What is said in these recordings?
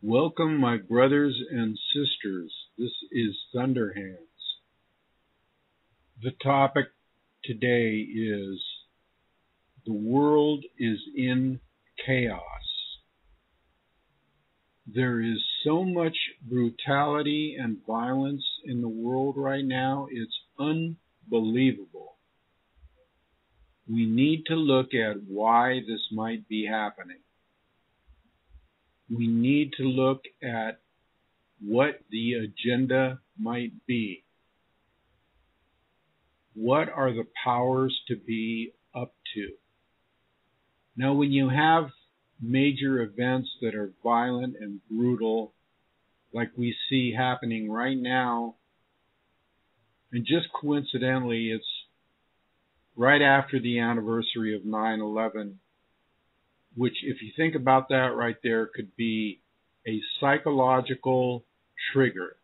Welcome, my brothers and sisters. This is Thunderhands. The topic today is the world is in chaos. There is so much brutality and violence in the world right now, it's unbelievable. We need to look at why this might be happening. We need to look at what the agenda might be. What are the powers to be up to? Now, when you have major events that are violent and brutal, like we see happening right now, and just coincidentally, it's right after the anniversary of 9/11, which, if you think about that right there, could be a psychological trigger.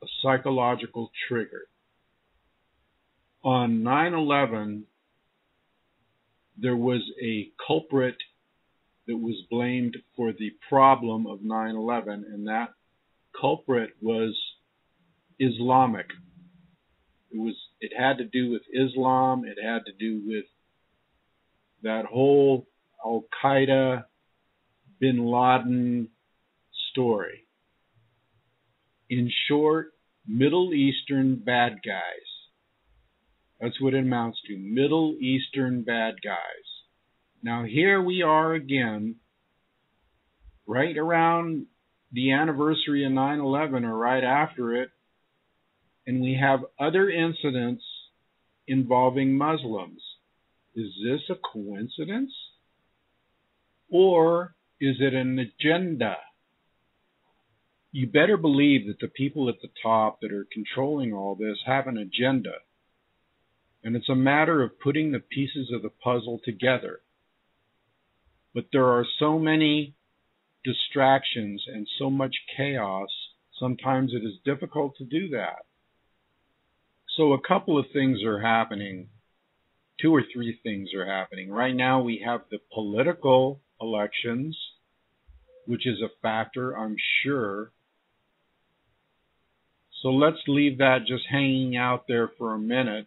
A psychological trigger. On 9/11, there was a culprit that was blamed for the problem of 9/11, and that culprit was Islamic. It had to do with Islam. It had to do with that whole Al-Qaeda, Bin Laden story. In short, Middle Eastern bad guys. That's what it amounts to, Middle Eastern bad guys. Now here we are again, right around the anniversary of 9/11 or right after it, and we have other incidents involving Muslims. Is this a coincidence? Or is it an agenda? You better believe that the people at the top that are controlling all this have an agenda. And it's a matter of putting the pieces of the puzzle together. But there are so many distractions and so much chaos, sometimes it is difficult to do that. So a couple of things are happening. 2 or 3 things are happening. Right now we have the political elections, which is a factor, I'm sure. So let's leave that just hanging out there for a minute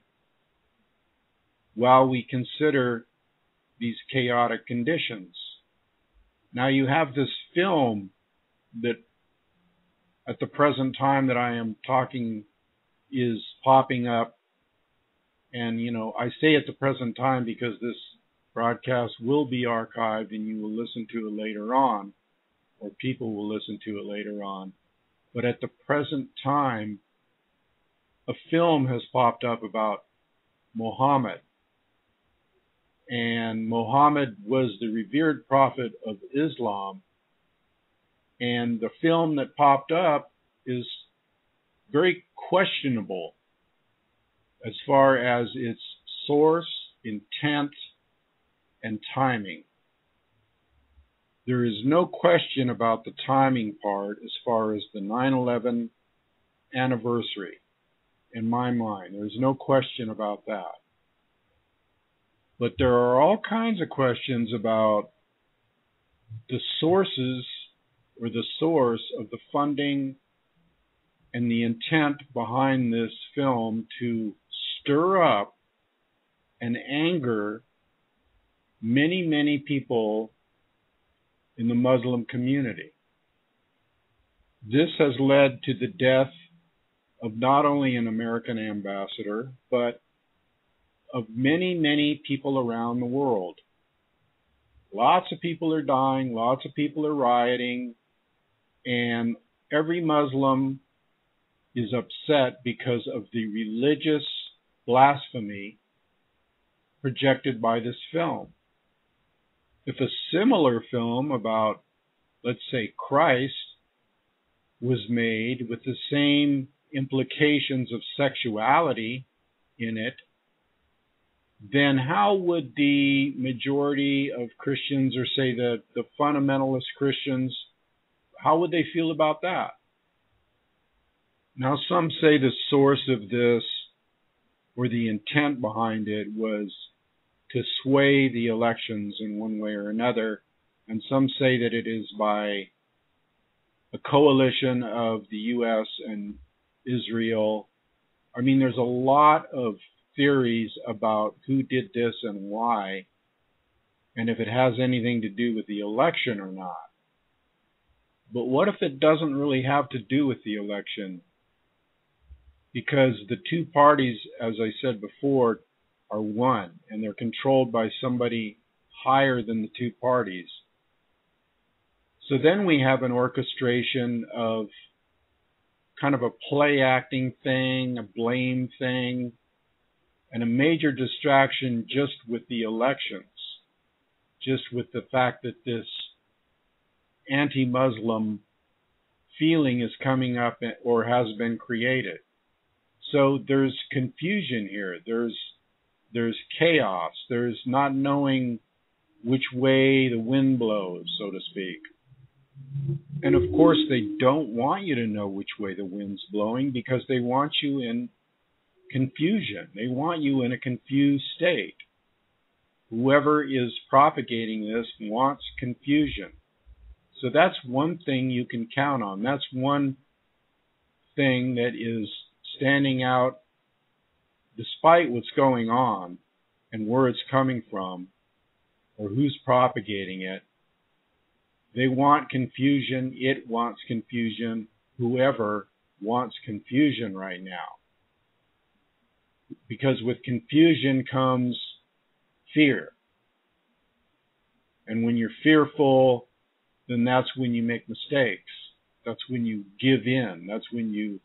while we consider these chaotic conditions. Now you have this film that at the present time that I am talking is popping up. And, I say at the present time because this broadcast will be archived and you will listen to it later on, or people will listen to it later on. But at the present time, a film has popped up about Muhammad. And Muhammad was the revered prophet of Islam. And the film that popped up is very questionable as far as its source, intent, and timing. There is no question about the timing part as far as the 9/11 anniversary, in my mind. There's no question about that. But there are all kinds of questions about the sources or the source of the funding and the intent behind this film to stir up and anger many, many people in the Muslim community. This has led to the death of not only an American ambassador, but of many, many people around the world. Lots of people are dying, lots of people are rioting, and every Muslim is upset because of the religious blasphemy projected by this film. If a similar film about, let's say, Christ was made with the same implications of sexuality in it, then how would the majority of Christians, or say the fundamentalist Christians, how would they feel about that? Now, some say the source of this, or the intent behind it, was to sway the elections in one way or another, and some say that it is by a coalition of the U.S. and Israel. I mean, there's a lot of theories about who did this and why, and if it has anything to do with the election or not. But what if it doesn't really have to do with the election? Because the two parties, as I said before, are one, and they're controlled by somebody higher than the two parties. So then we have an orchestration of kind of a play acting thing, a blame thing, and a major distraction just with the elections, just with the fact that this anti-Muslim feeling is coming up or has been created. So there's confusion here. There's chaos. There's not knowing which way the wind blows, so to speak. And of course, they don't want you to know which way the wind's blowing because they want you in confusion. They want you in a confused state. Whoever is propagating this wants confusion. So that's one thing you can count on. That's one thing that is standing out despite what's going on and where it's coming from or who's propagating it. They want confusion. It wants confusion. Whoever wants confusion right now. Because with confusion comes fear. And when you're fearful, then that's when you make mistakes. That's when you give in. That's when you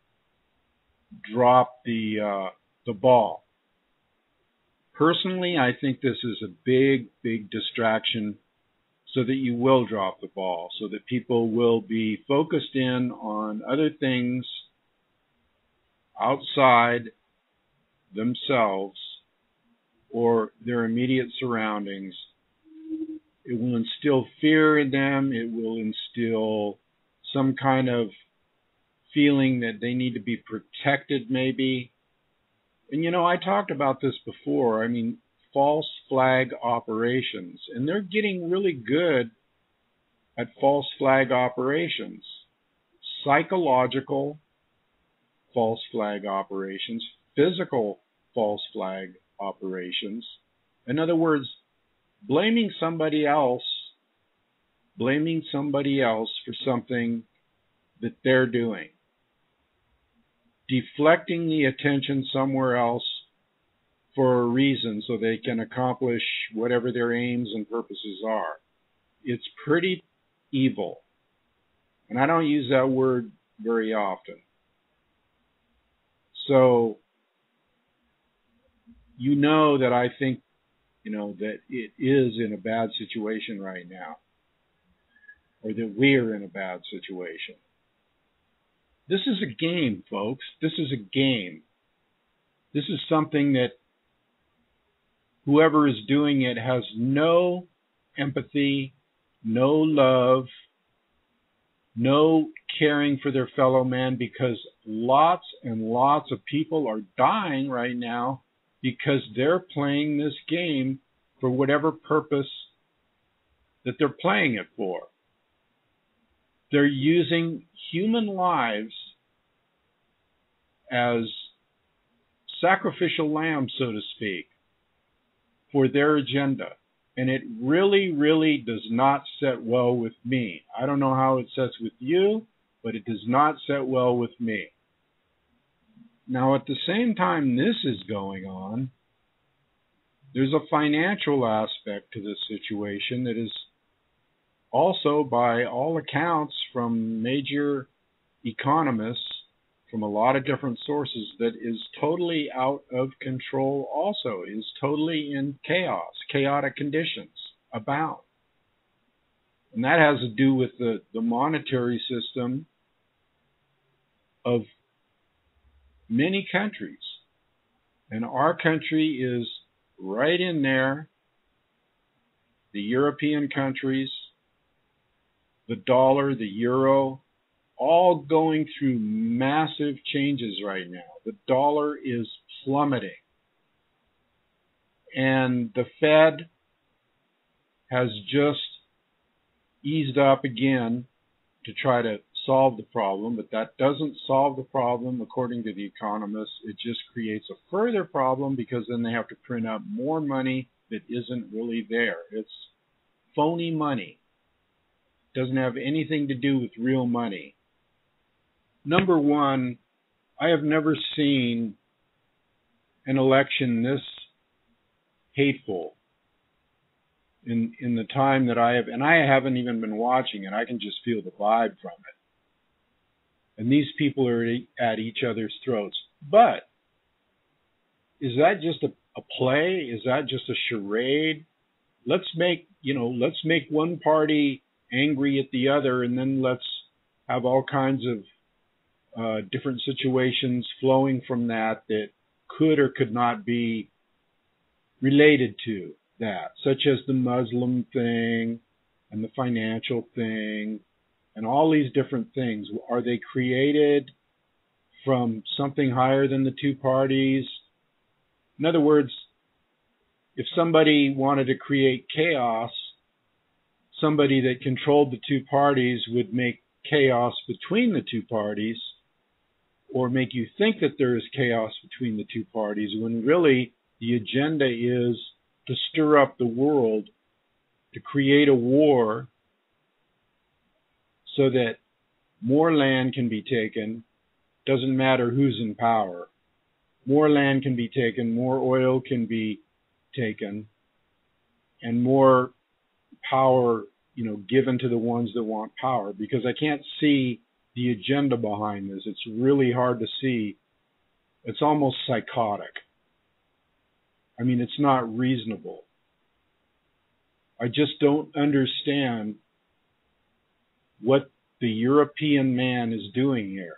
drop the ball. Personally, I think this is a big, big distraction so that you will drop the ball, so that people will be focused in on other things outside themselves or their immediate surroundings. It will instill fear in them. It will instill some kind of feeling that they need to be protected, maybe. And, you know, I talked about this before. I mean, false flag operations. And they're getting really good at false flag operations. Psychological false flag operations. Physical false flag operations. In other words, blaming somebody else for something that they're doing. Deflecting the attention somewhere else for a reason so they can accomplish whatever their aims and purposes are. It's pretty evil. And I don't use that word very often. So, you know that I think, that it is in a bad situation right now. Or that we're in a bad situation. This is a game, folks. This is a game. This is something that whoever is doing it has no empathy, no love, no caring for their fellow man, because lots and lots of people are dying right now because they're playing this game for whatever purpose that they're playing it for. They're using human lives as sacrificial lambs, so to speak, for their agenda. And it really, really does not set well with me. I don't know how it sets with you, but it does not set well with me. Now, at the same time this is going on, there's a financial aspect to this situation that is also, by all accounts, from major economists, from a lot of different sources, that is totally out of control also, is totally in chaos. Chaotic conditions abound. And that has to do with the monetary system of many countries. And our country is right in there. The European countries, the dollar, the euro, all going through massive changes right now. The dollar is plummeting. And the Fed has just eased up again to try to solve the problem, but that doesn't solve the problem according to the economists. It just creates a further problem because then they have to print out more money that isn't really there. It's phony money. It doesn't have anything to do with real money. Number one, I have never seen an election this hateful in the time that I have, and I haven't even been watching it. I can just feel the vibe from it. And these people are at each other's throats. But is that just a play? Is that just a charade? Let's make one party angry at the other, and then let's have all kinds of different situations flowing from that could or could not be related to that, such as the Muslim thing and the financial thing and all these different things. Are they created from something higher than the two parties? In other words, if somebody wanted to create chaos, somebody that controlled the two parties would make chaos between the two parties, or make you think that there is chaos between the two parties, when really the agenda is to stir up the world, to create a war so that more land can be taken. Doesn't matter who's in power. More land can be taken, more oil can be taken, and more power, given to the ones that want power. Because I can't see the agenda behind this. It's really hard to see. It's almost psychotic. I mean, it's not reasonable. I just don't understand what the European man is doing here.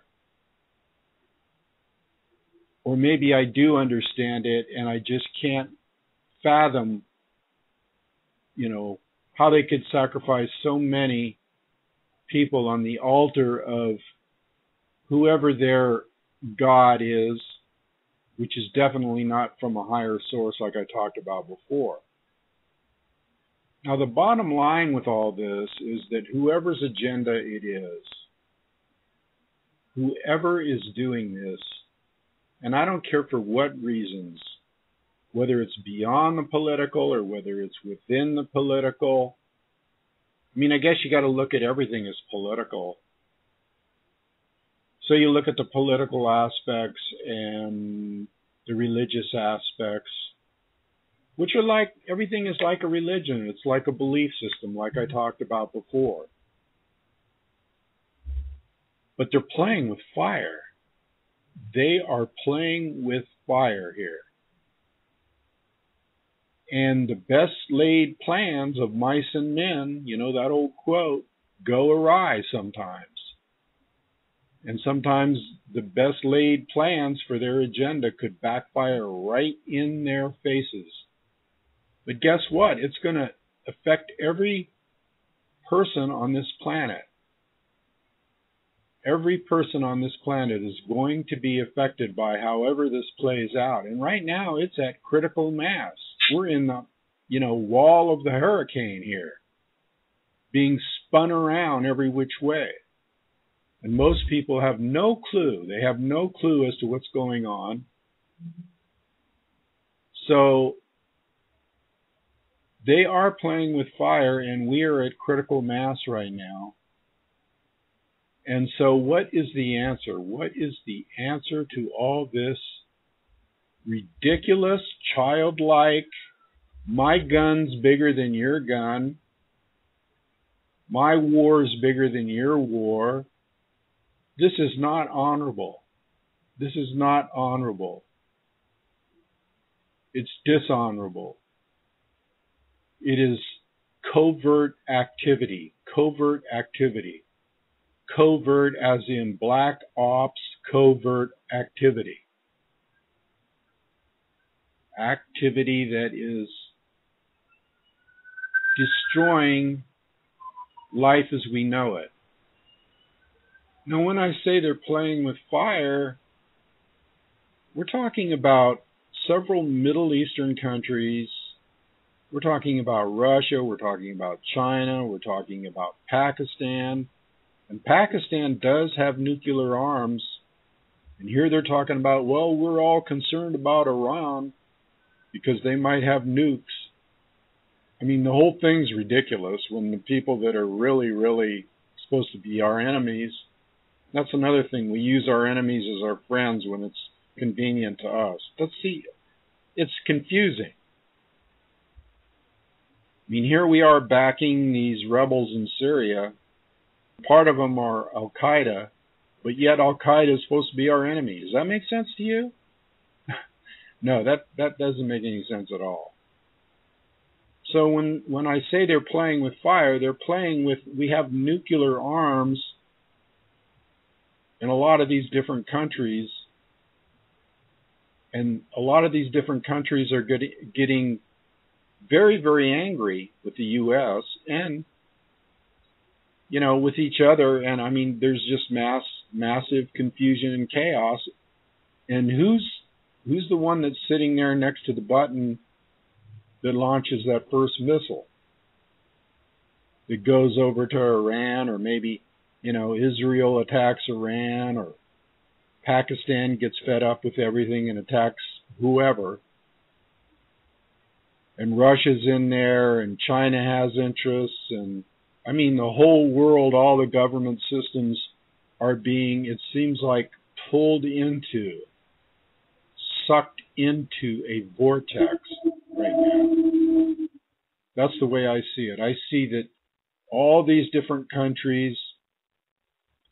Or maybe I do understand it and I just can't fathom, how they could sacrifice so many people on the altar of whoever their God is, which is definitely not from a higher source like I talked about before. Now, the bottom line with all this is that whoever's agenda it is, whoever is doing this, and I don't care for what reasons, whether it's beyond the political or whether it's within the political. I mean, I guess you got to look at everything as political. So you look at the political aspects and the religious aspects, which are like, everything is like a religion. It's like a belief system, like I talked about before. But they're playing with fire. They are playing with fire here. And the best laid plans of mice and men, that old quote, go awry sometimes. And sometimes the best laid plans for their agenda could backfire right in their faces. But guess what? It's going to affect every person on this planet. Every person on this planet is going to be affected by however this plays out. And right now it's at critical mass. We're in the, wall of the hurricane here, being spun around every which way. And most people have no clue. They have no clue as to what's going on. So they are playing with fire, and we are at critical mass right now. And so what is the answer? What is the answer to all this ridiculous, childlike, my gun's bigger than your gun, my war's bigger than your war? This is not honorable. This is not honorable. It's dishonorable. It is covert activity. Covert activity. Covert as in black ops, covert activity. Activity that is destroying life as we know it. Now, when I say they're playing with fire, we're talking about several Middle Eastern countries. We're talking about Russia. We're talking about China. We're talking about Pakistan. And Pakistan does have nuclear arms. And here they're talking about, well, we're all concerned about Iran because they might have nukes. I mean, the whole thing's ridiculous when the people that are really, really supposed to be our enemies, that's another thing. We use our enemies as our friends when it's convenient to us. Let's see, it's confusing. I mean, here we are backing these rebels in Syria. Part of them are Al-Qaeda, but yet Al-Qaeda is supposed to be our enemy. Does that make sense to you? No, that doesn't make any sense at all. So when I say they're playing with fire, they're playing with, we have nuclear arms in a lot of these different countries, and a lot of these different countries are getting very, very angry with the U.S. and, you know, with each other. And I mean, there's just massive confusion and chaos. And who's the one that's sitting there next to the button that launches that first missile that goes over to Iran, or maybe, you know, Israel attacks Iran, or Pakistan gets fed up with everything and attacks whoever, and Russia's in there, and China has interests, and I mean the whole world, all the government systems are being, it seems like, pulled into, sucked into a vortex right now. That's the way I see it. I see that all these different countries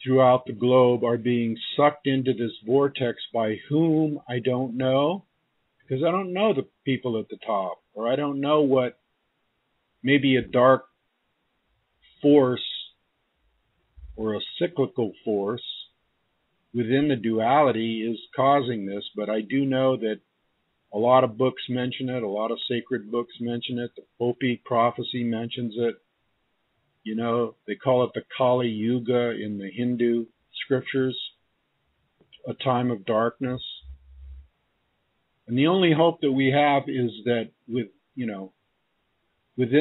throughout the globe are being sucked into this vortex by whom I don't know, because I don't know the people at the top, or I don't know what maybe a dark force or a cyclical force within the duality is causing this, but I do know that a lot of books mention it, a lot of sacred books mention it, the Hopi prophecy mentions it. You know, they call it the Kali Yuga in the Hindu scriptures, a time of darkness. And the only hope that we have is that within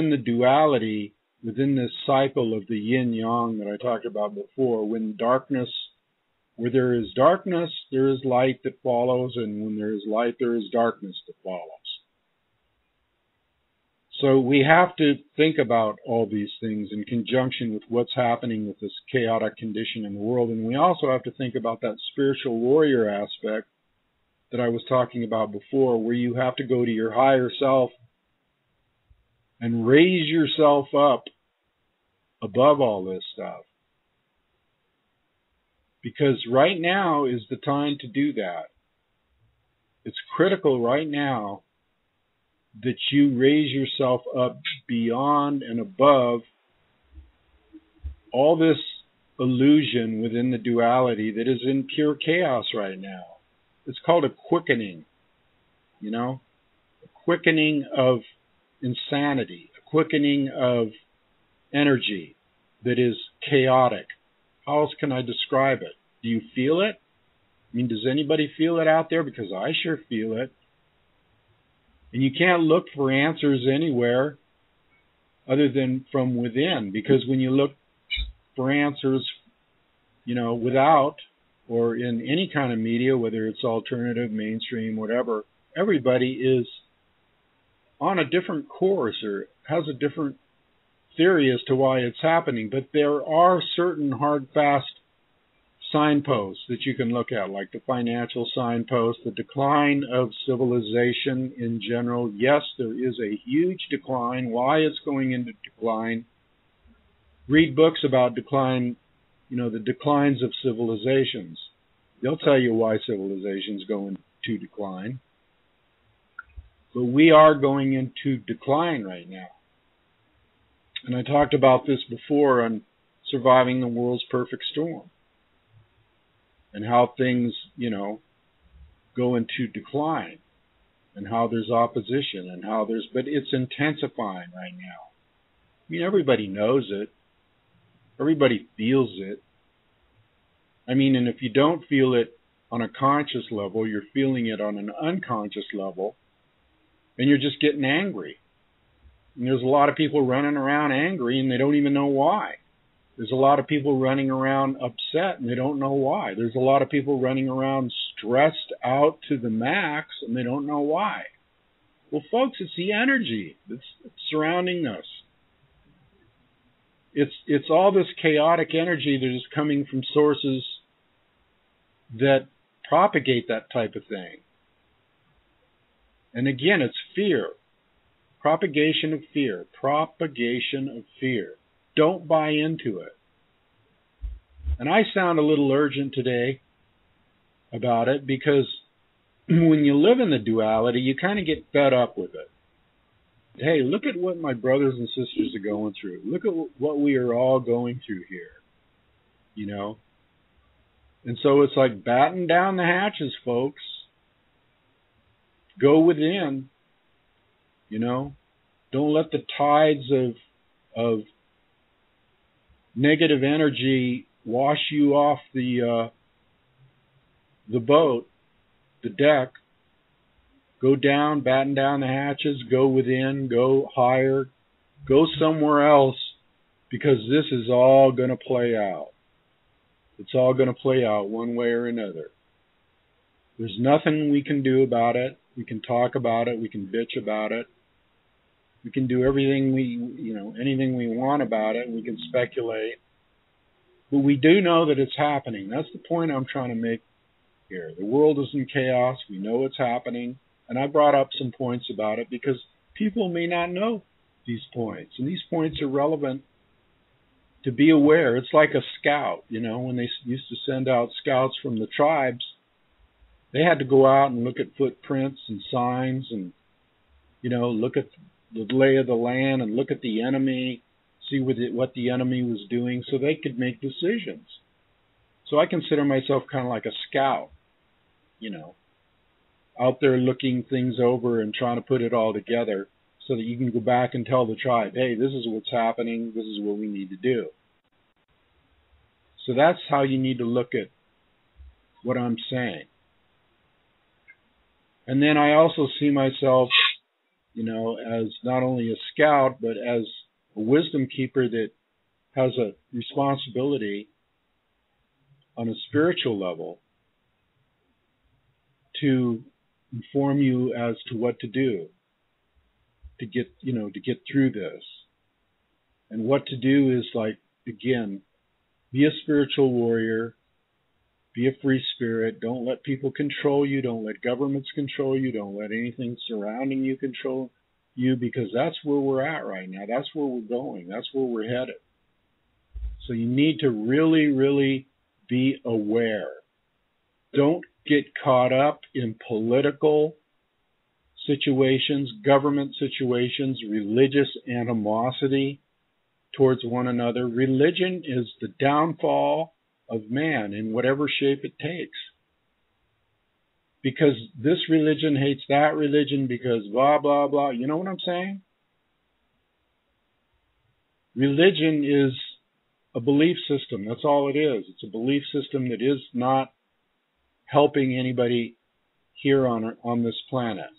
the duality, within this cycle of the yin-yang that I talked about before, where there is darkness, there is light that follows, and when there is light, there is darkness that follows. So we have to think about all these things in conjunction with what's happening with this chaotic condition in the world. And we also have to think about that spiritual warrior aspect that I was talking about before, where you have to go to your higher self and raise yourself up above all this stuff. Because right now is the time to do that. It's critical right now that you raise yourself up beyond and above all this illusion within the duality that is in pure chaos right now. It's called a quickening, you know, a quickening of insanity, a quickening of energy that is chaotic. How else can I describe it? Do you feel it? I mean, does anybody feel it out there? Because I sure feel it. And you can't look for answers anywhere other than from within. Because when you look for answers, you know, without or in any kind of media, whether it's alternative, mainstream, whatever, everybody is on a different course or has a different theory as to why it's happening. But there are certain hard, fast signposts that you can look at, like the financial signpost, the decline of civilization in general. Yes, there is a huge decline. Why it's going into decline? Read books about decline, you know, the declines of civilizations. They'll tell you why civilizations go into decline. But we are going into decline right now. And I talked about this before on Surviving the World's Perfect Storm, and how things, you know, go into decline, and how there's opposition, and how there's, but it's intensifying right now. I mean, everybody knows it. Everybody feels it. I mean, and if you don't feel it on a conscious level, you're feeling it on an unconscious level, and you're just getting angry. And there's a lot of people running around angry, and they don't even know why. There's a lot of people running around upset and they don't know why. There's a lot of people running around stressed out to the max and they don't know why. Well, folks, it's the energy that's surrounding us. It's all this chaotic energy that is coming from sources that propagate that type of thing. And again, it's fear. Propagation of fear. Propagation of fear. Don't buy into it. And I sound a little urgent today about it because when you live in the duality, you kind of get fed up with it. Hey, look at what my brothers and sisters are going through. Look at what we are all going through here. You know? And so it's like batten down the hatches, folks. Go within. You know? Don't let the tides of negative energy wash you off the boat, the deck. Go down, batten down the hatches, go within, go higher, go somewhere else, because this is all going to play out. It's all going to play out one way or another. There's nothing we can do about it. We can talk about it. We can bitch about it. We can do everything anything we want about it. We can speculate. But we do know that it's happening. That's the point I'm trying to make here. The world is in chaos. We know it's happening. And I brought up some points about it because people may not know these points. And these points are relevant to be aware. It's like a scout, when they used to send out scouts from the tribes, they had to go out and look at footprints and signs and, look at the lay of the land and look at the enemy, see what the enemy was doing so they could make decisions. So I consider myself kind of like a scout, out there looking things over and trying to put it all together so that you can go back and tell the tribe, hey, this is what's happening, this is what we need to do. So that's how you need to look at what I'm saying. And then I also see myself, as not only a scout, but as a wisdom keeper that has a responsibility on a spiritual level to inform you as to what to do to get through this. And what to do is, like, again, be a spiritual warrior, be a free spirit. Don't let people control you. Don't let governments control you. Don't let anything surrounding you control you, because that's where we're at right now. That's where we're going. That's where we're headed. So you need to really, really be aware. Don't get caught up in political situations, government situations, religious animosity towards one another. Religion is the downfall of man in whatever shape it takes. Because this religion hates that religion because blah, blah, blah. You know what I'm saying? Religion is a belief system. That's all it is. It's a belief system that is not helping anybody here on this planet.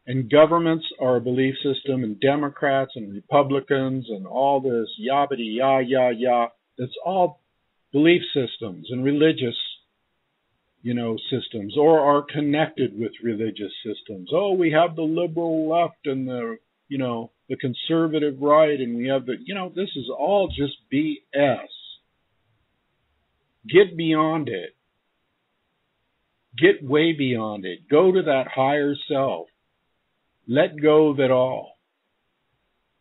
And governments are a belief system, and Democrats and Republicans and all this yabbity yah, yah, yah. It's all belief systems and religious, systems, or are connected with religious systems. Oh, we have the liberal left and the conservative right, and we have this is all just BS. Get beyond it. Get way beyond it. Go to that higher self. Let go of it all.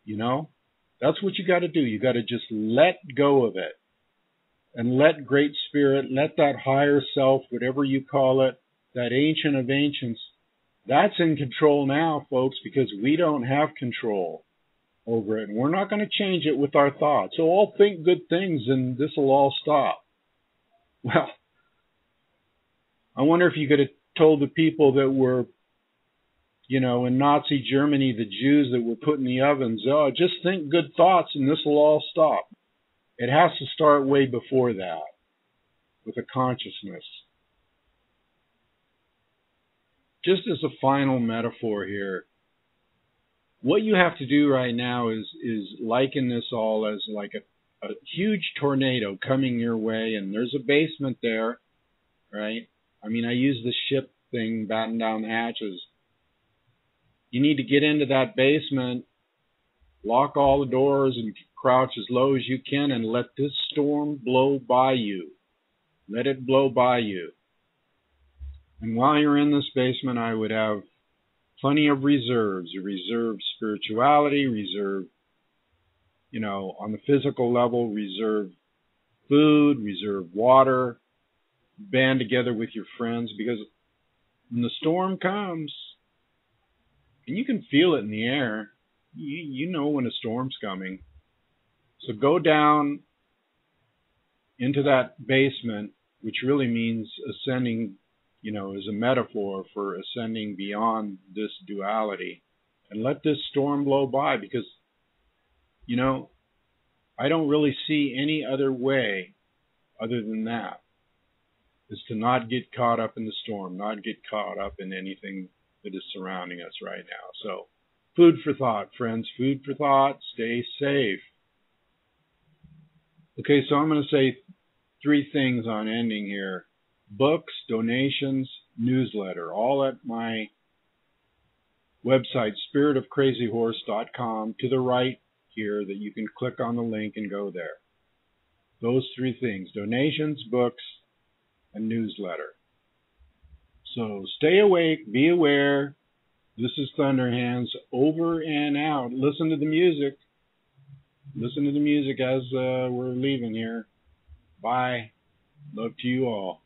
That's what you got to do. You got to just let go of it. And let Great Spirit, let that higher self, whatever you call it, that ancient of ancients, that's in control now, folks, because we don't have control over it. And we're not going to change it with our thoughts. So all think good things and this will all stop. Well, I wonder if you could have told the people that were, in Nazi Germany, the Jews that were put in the ovens, oh, just think good thoughts and this will all stop. It has to start way before that, with a consciousness. Just as a final metaphor here, what you have to do right now is liken this all as like a huge tornado coming your way, and there's a basement there, right? I mean, I use the ship thing, batten down the hatches. You need to get into that basement, lock all the doors, and crouch as low as you can, and let this storm blow by you. Let it blow by you. And while you're in this basement, I would have plenty of reserves. Reserve spirituality, reserve, on the physical level, reserve food, reserve water, band together with your friends, because when the storm comes, and you can feel it in the air, you know when a storm's coming. So go down into that basement, which really means ascending, is a metaphor for ascending beyond this duality, and let this storm blow by, because, I don't really see any other way other than that, is to not get caught up in the storm, not get caught up in anything that is surrounding us right now. So, food for thought, friends, food for thought. Stay safe. Okay, so I'm going to say 3 things on ending here. Books, donations, newsletter, all at my website, spiritofcrazyhorse.com, to the right here, that you can click on the link and go there. Those 3 things: donations, books, and newsletter. So stay awake, be aware. This is Thunderhands, over and out. Listen to the music. Listen to the music as we're leaving here. Bye. Love to you all.